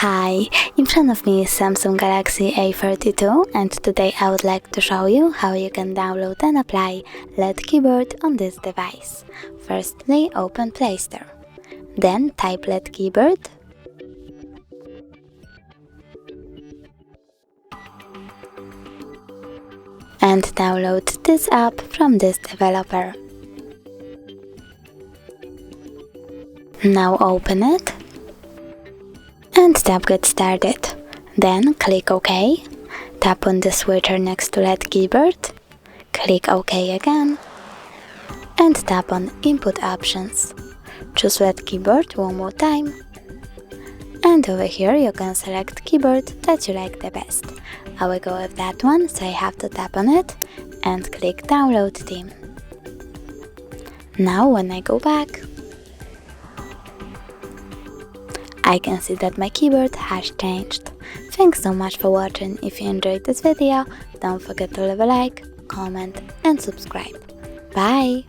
Hi, in front of me is Samsung Galaxy A42 and today I would like to show you how you can download and apply LED keyboard on this device. Firstly, open Play Store. Then type LED keyboard. And download this app from this developer. Now open it and tap Get Started. Then click OK. Tap on the switcher next to LED keyboard. Click OK again. And tap on Input Options. Choose LED keyboard one more time. And over here you can select keyboard that you like the best. I will go with that one, so I have to tap on it and click Download Theme. Now when I go back, I can see that my keyboard has changed. Thanks so much for watching. If you enjoyed this video, don't forget to leave a like, comment and subscribe. Bye!